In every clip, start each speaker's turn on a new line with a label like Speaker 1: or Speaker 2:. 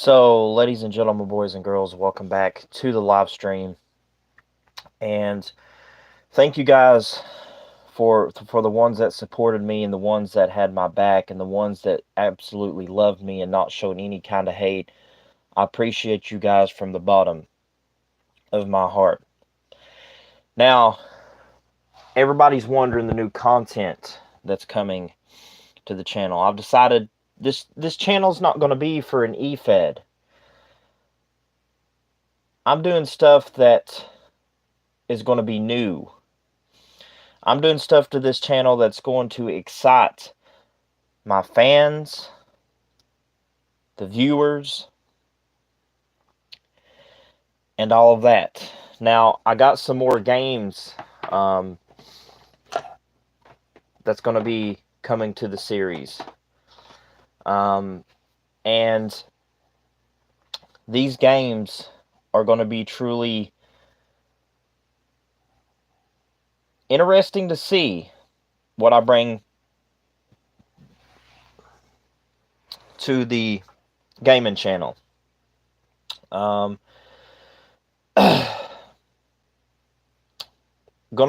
Speaker 1: So, ladies and gentlemen, boys and girls, welcome back to the live stream. And thank you guys for the ones that supported me and the ones that had my back and the ones that absolutely loved me and not showed any kind of hate. I appreciate you guys from the bottom of my heart. Now, everybody's wondering the new content that's coming to the channel. I've decided this channel's not going to be for an e-fed. I'm doing stuff that is going to be new. I'm doing stuff to this channel that's going to excite my fans, the viewers, and all of that. Now, I got some more games that's going to be coming to the series. And these games are going to be truly interesting to see what I bring to the gaming channel. Gonna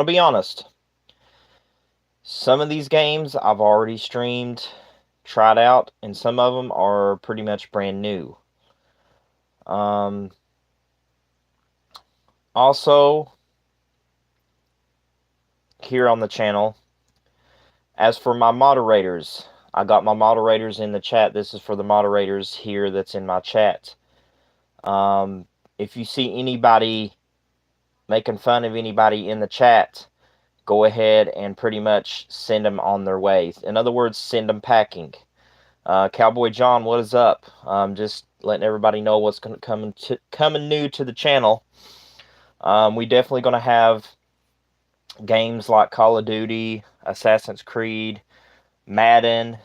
Speaker 1: be honest, some of these games I've already streamed, tried out, and some of them are pretty much brand new. Also, here on the channel, as for my moderators, I got my moderators in the chat. This is for the moderators here that's in my chat. If you see anybody making fun of anybody in the chat, go ahead and pretty much send them on their way. In other words, send them packing. Cowboy John, what is up? Just letting everybody know what's coming new to the channel. We definitely going to have games like Call of Duty, Assassin's Creed, Madden,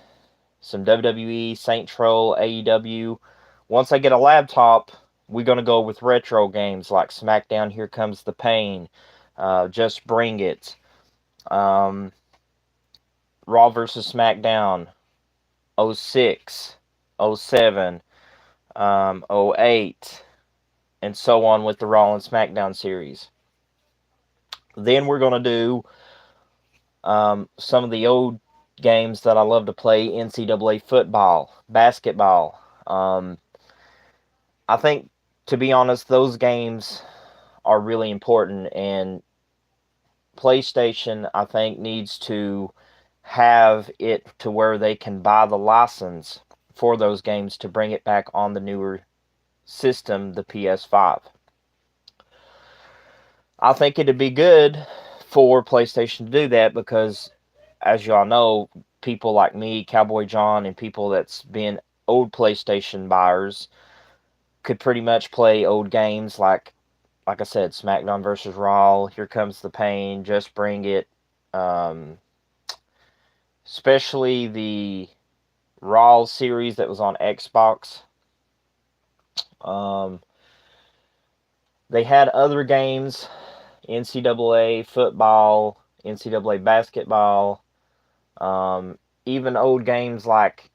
Speaker 1: some WWE, Saint Troll, AEW. Once I get a laptop, we're going to go with retro games like SmackDown, Here Comes the Pain, Just Bring It, Raw vs. SmackDown, 06, 07, 08, and so on with the Raw and SmackDown series. Then we're going to do some of the old games that I love to play, NCAA football, basketball. I think, to be honest, those games are really important, and PlayStation, I think, needs to have it to where they can buy the license for those games to bring it back on the newer system, the PS5. I think it'd be good for PlayStation to do that because, as y'all know, people like me, Cowboy John, and people that's been old PlayStation buyers could pretty much play old games like I said, SmackDown vs. Raw, Here Comes the Pain, Just Bring It, especially the Raw series that was on Xbox. They had other games, NCAA football, NCAA basketball, even old games like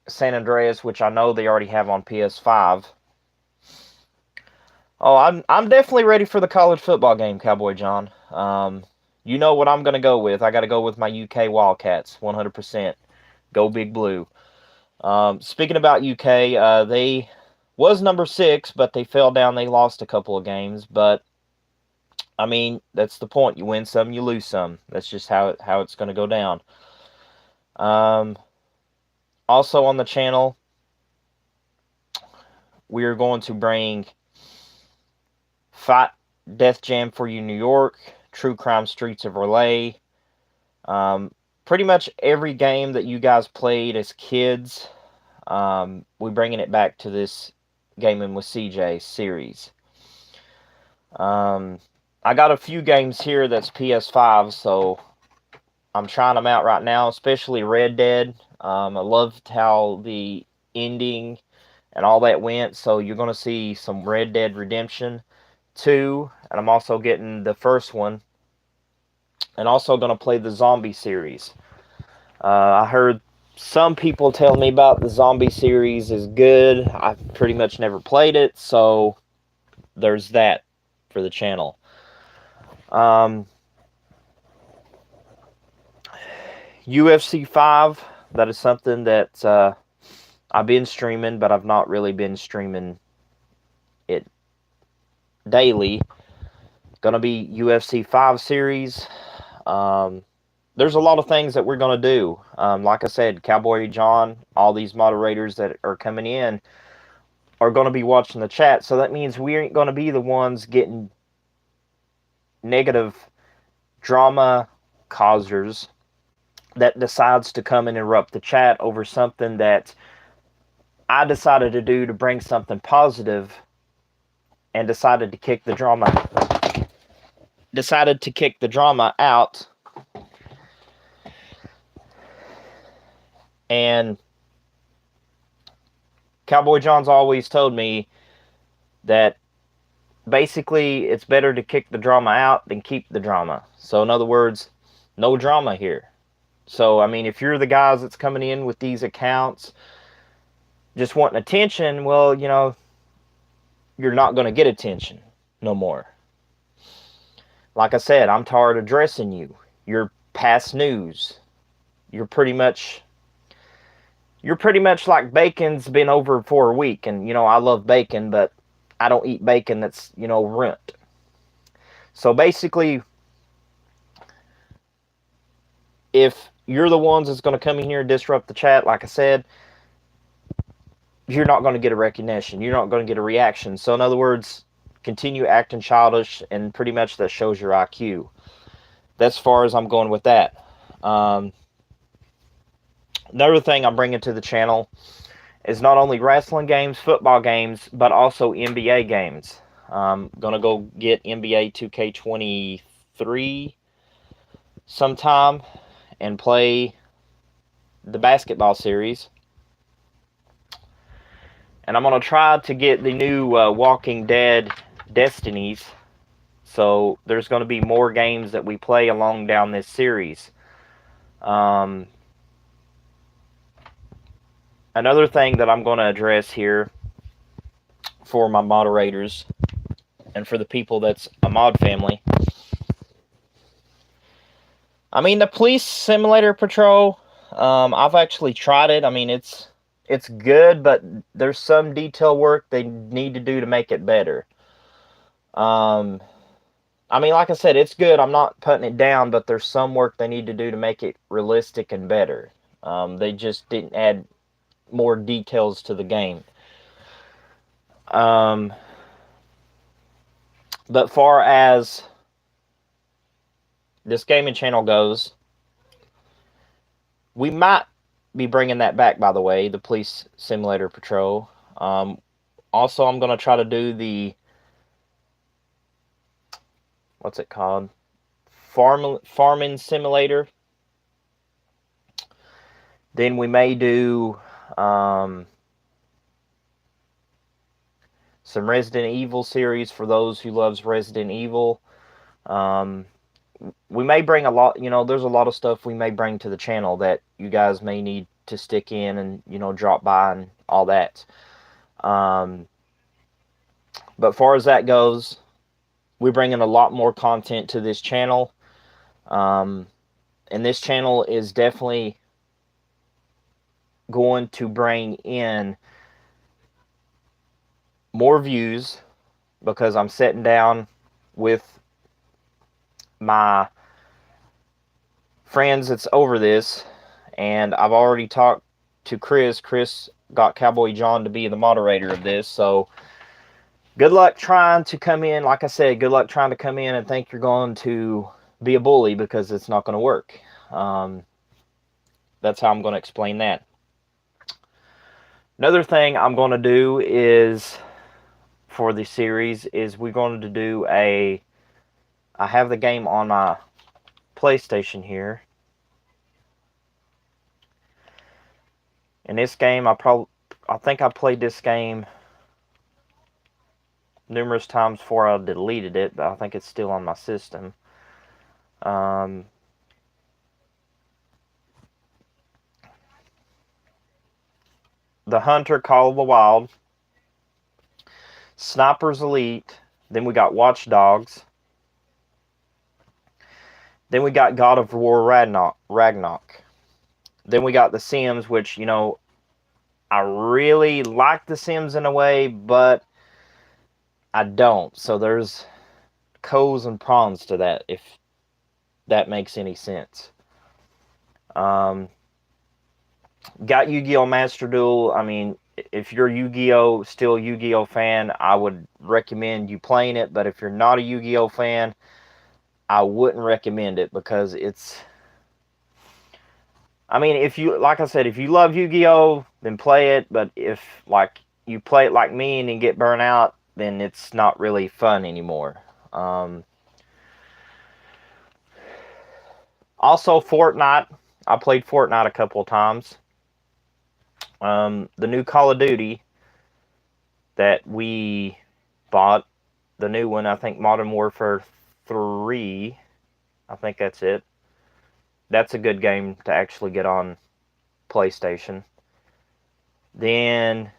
Speaker 1: San Andreas, which I know they already have on PS5. Oh, I'm definitely ready for the college football game, Cowboy John. You know what I'm going to go with. I got to go with my UK Wildcats, 100%. Go Big Blue. Speaking about UK, they was number 6, but they fell down. They lost a couple of games, but I mean, that's the point. You win some, you lose some. That's just how it's going to go down. Also on the channel, we are going to bring Fight Death Jam for You New York, True Crime Streets of Relay. Pretty much every game that you guys played as kids, we're bringing it back to this Gaming with CJ series. I got a few games here that's PS5, so I'm trying them out right now, especially Red Dead. I loved how the ending and all that went, so you're going to see some Red Dead Redemption 2, and I'm also getting the first one, and also going to play the zombie series. I heard some people tell me about the zombie series is good. I've pretty much never played it, so there's that for the channel. UFC 5, that is something that I've been streaming, but I've not really been streaming it daily. Gonna be UFC 5 series. There's a lot of things that we're gonna do. Like I said, Cowboy John, all these moderators that are coming in are gonna be watching the chat, so that means we ain't gonna be the ones getting negative drama causers that decides to come and interrupt the chat over something that I decided to do to bring something positive, and decided to kick the drama out. And Cowboy John's always told me that basically it's better to kick the drama out than keep the drama. So in other words, no drama here. So I mean, if you're the guys that's coming in with these accounts just wanting attention, well, you know, you're not going to get attention no more. Like I said, I'm tired of addressing you. You're past news. You're pretty much like bacon's been over for a week. And, you know, I love bacon, but I don't eat bacon that's, you know, ruined. So basically, if you're the ones that's going to come in here and disrupt the chat, like I said, you're not going to get a recognition. You're not going to get a reaction. So in other words, continue acting childish, and pretty much that shows your IQ. That's as far as I'm going with that. Another thing I'm bringing to the channel is not only wrestling games, football games, but also NBA games. I'm going to go get NBA 2K23 sometime and play the basketball series. And I'm going to try to get the new Walking Dead Destinies. So there's going to be more games that we play along down this series. Another thing that I'm going to address here for my moderators and for the people that's a mod family. I mean, the Police Simulator Patrol, I've actually tried it. I mean, it's good, but there's some detail work they need to do to make it better. I mean, like I said, it's good. I'm not putting it down, but there's some work they need to do to make it realistic and better. They just didn't add more details to the game. But far as this gaming channel goes, we might be bringing that back, by the way, the Police Simulator Patrol. Also, I'm going to try to do the, what's it called? Farming Simulator. Then we may do some Resident Evil series for those who loves Resident Evil. We may bring a lot, you know, there's a lot of stuff we may bring to the channel that you guys may need to stick in and, you know, drop by and all that. But far as that goes, we're bringing a lot more content to this channel. And this channel is definitely going to bring in more views, because I'm sitting down with my friends that's over this, and I've already talked to Chris. Chris got Cowboy John to be the moderator of this, so good luck trying to come in. Like I said, good luck trying to come in and think you're going to be a bully, because it's not going to work. That's how I'm going to explain that. Another thing I'm going to do is, for the series, is we're going to do I have the game on my PlayStation here. And this game, I think I played this game numerous times before I deleted it, but I think it's still on my system. the Hunter Call of the Wild, Snipers Elite, then we got Watch Dogs, then we got God of War Ragnarok. Then we got The Sims, which, you know, I really like The Sims in a way, but I don't. So there's pros and cons to that, if that makes any sense. Got Yu-Gi-Oh! Master Duel. I mean, if you're still Yu-Gi-Oh! Fan, I would recommend you playing it. But if you're not a Yu-Gi-Oh! Fan, I wouldn't recommend it because it's... I mean, if you, like I said, if you love Yu-Gi-Oh!, then play it. But if, like, you play it like me and then get burnt out, then it's not really fun anymore. Also, Fortnite. I played Fortnite a couple of times. The new Call of Duty that we bought, the new one, I think Modern Warfare 3, I think that's it. That's a good game to actually get on PlayStation. Then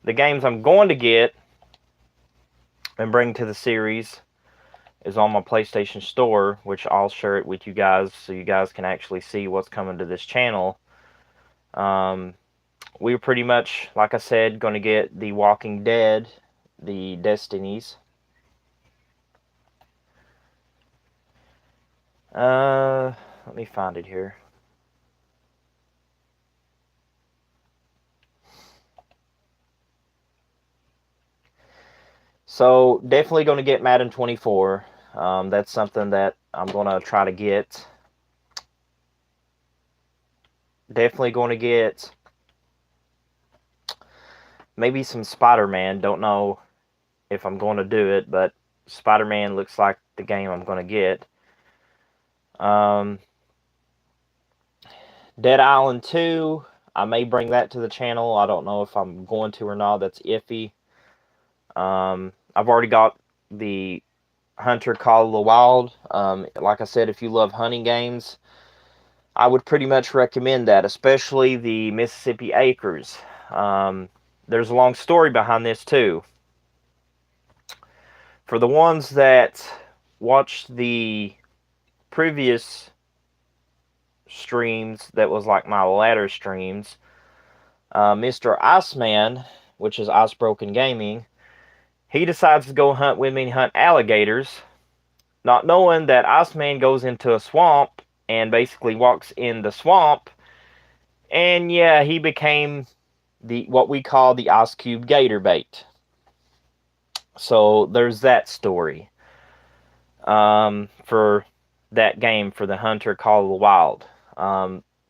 Speaker 1: the games I'm going to get and bring to the series is on my PlayStation Store, which I'll share it with you guys so you guys can actually see what's coming to this channel. We were pretty much, like I said, going to get The Walking Dead, the Destinies. Let me find it here. So definitely going to get Madden 24. That's something that I'm going to try to get. Definitely going to get maybe some Spider-Man. Don't know if I'm going to do it, but Spider-Man looks like the game I'm going to get. Dead Island 2, I may bring that to the channel. I don't know if I'm going to or not. That's iffy. I've already got the Hunter Call of the Wild. Like I said, if you love hunting games, I would pretty much recommend that, especially the Mississippi Acres. There's a long story behind this too. For the ones that watched the previous streams, that was like my ladder streams, Mr. Iceman, which is Icebroken Gaming, he decides to go hunt with me and hunt alligators, not knowing that Iceman goes into a swamp and basically walks in the swamp, and yeah, he became what we call the Ice Cube Gator bait. So there's that story for that game, for the Hunter Call of the Wild.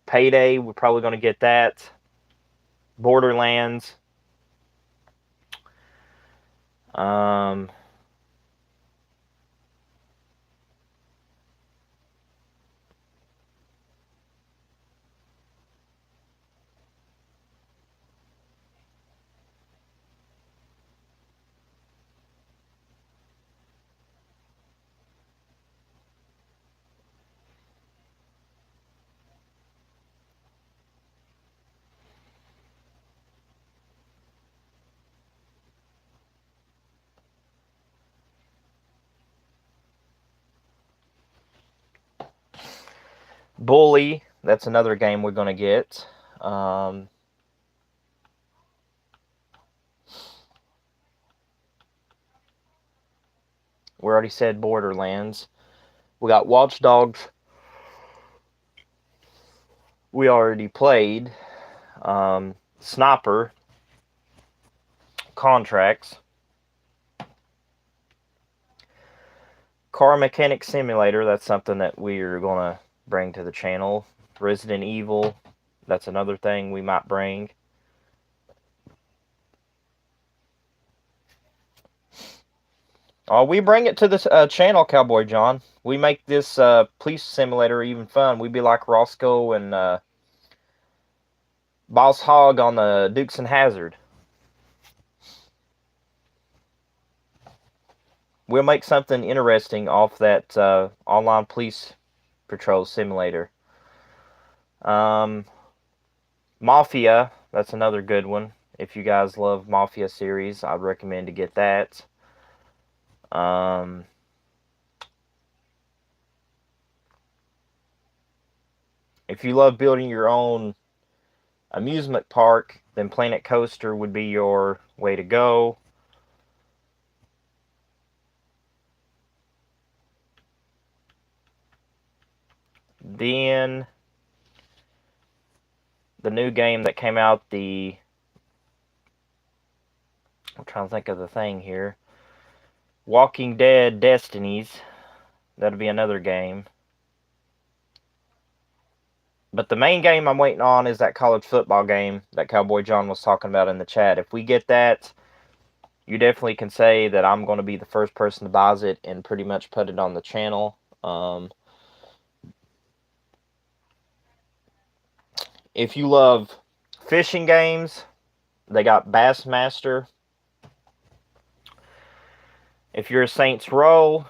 Speaker 1: Payday, we're probably going to get that. Borderlands. Bully, that's another game we're going to get. We already said Borderlands. We got Watch Dogs. We already played. Sniper. Contracts. Car Mechanic Simulator, that's something that we're going to bring to the channel. Resident Evil, that's another thing we might bring. Oh, we bring it to this channel, Cowboy John. We make this police simulator even fun. We'd be like Roscoe and Boss Hogg on the Dukes and Hazzard. We'll make something interesting off that online police patrol simulator. Mafia, that's another good one. If you guys love Mafia series, I'd recommend to get that. If you love building your own amusement park, then Planet Coaster would be your way to go. Then the new game that came out, I'm trying to think of the thing here. Walking Dead Destinies. That'll be another game. But the main game I'm waiting on is that college football game that Cowboy John was talking about in the chat. If we get that, you definitely can say that I'm going to be the first person to buy it and pretty much put it on the channel. If you love fishing games, they got Bassmaster. If you're a Saints Row,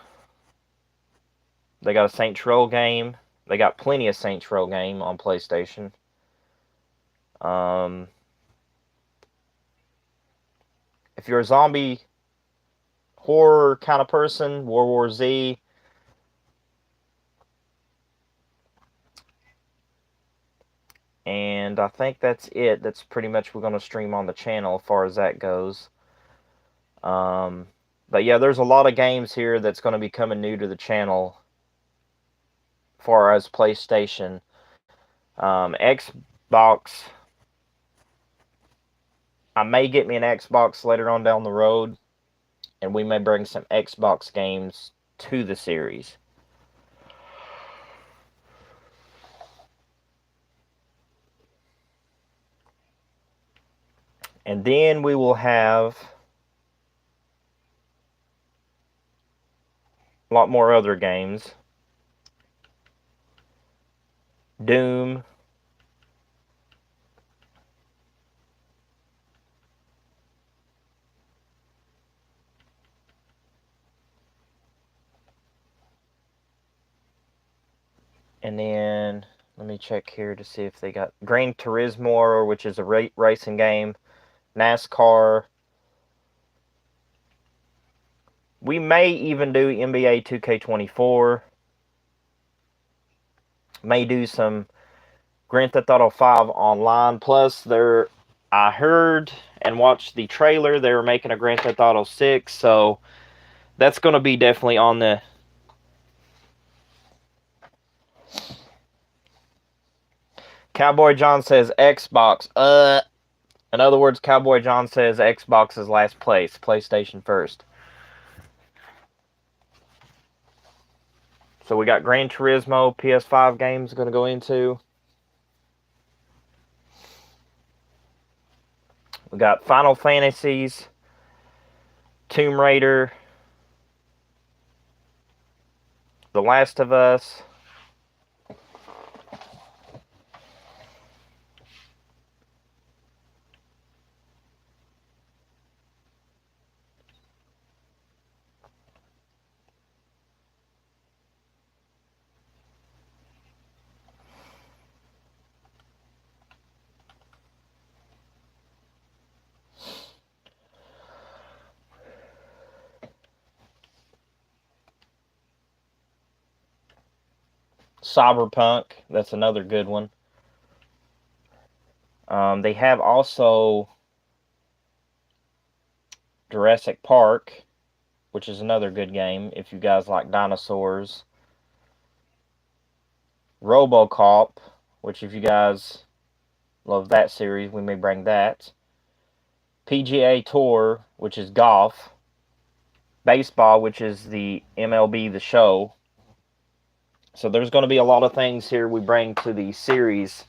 Speaker 1: they got a Saints Row game. They got plenty of Saints Row game on PlayStation. If you're a zombie horror kind of person, World War Z. And I think that's it. That's pretty much we're going to stream on the channel as far as that goes. But yeah, there's a lot of games here that's going to be coming new to the channel as far as PlayStation. Xbox, I may get me an Xbox later on down the road, and we may bring some Xbox games to the series. And then we will have a lot more other games. Doom. And then let me check here to see if they got Gran Turismo, which is a racing game. NASCAR. We may even do NBA 2K24. May do some Grand Theft Auto 5 online. Plus, I heard and watched the trailer. They were making a Grand Theft Auto 6, so that's going to be definitely on the... Cowboy John says Xbox. In other words, Cowboy John says Xbox is last place. PlayStation first. So we got Gran Turismo, PS5 games going to go into. We got Final Fantasies, Tomb Raider, The Last of Us. Cyberpunk, that's another good one. They have also Jurassic Park, which is another good game if you guys like dinosaurs. RoboCop, which if you guys love that series, we may bring that. PGA Tour, which is golf. Baseball, which is the MLB The Show. So there's going to be a lot of things here we bring to the series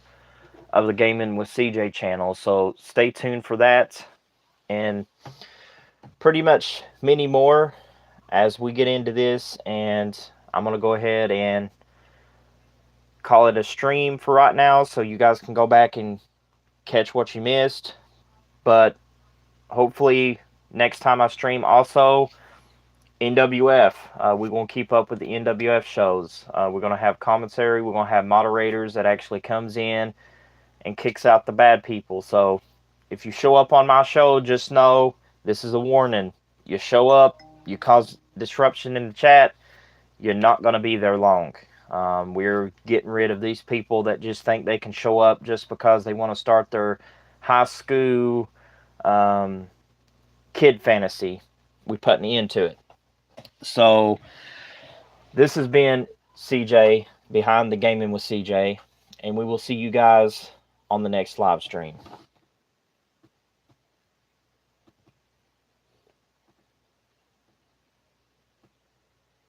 Speaker 1: of the Gaming with CJ channel. So stay tuned for that. And pretty much many more as we get into this. And I'm going to go ahead and call it a stream for right now, so you guys can go back and catch what you missed. But hopefully next time I stream also, NWF. We're going to keep up with the NWF shows. We're going to have commentary. We're going to have moderators that actually comes in and kicks out the bad people. So if you show up on my show, just know this is a warning. You show up, you cause disruption in the chat, you're not going to be there long. We're getting rid of these people that just think they can show up just because they want to start their high school kid fantasy. We're putting an end to it. So this has been CJ, Behind the Gaming with CJ, and we will see you guys on the next live stream.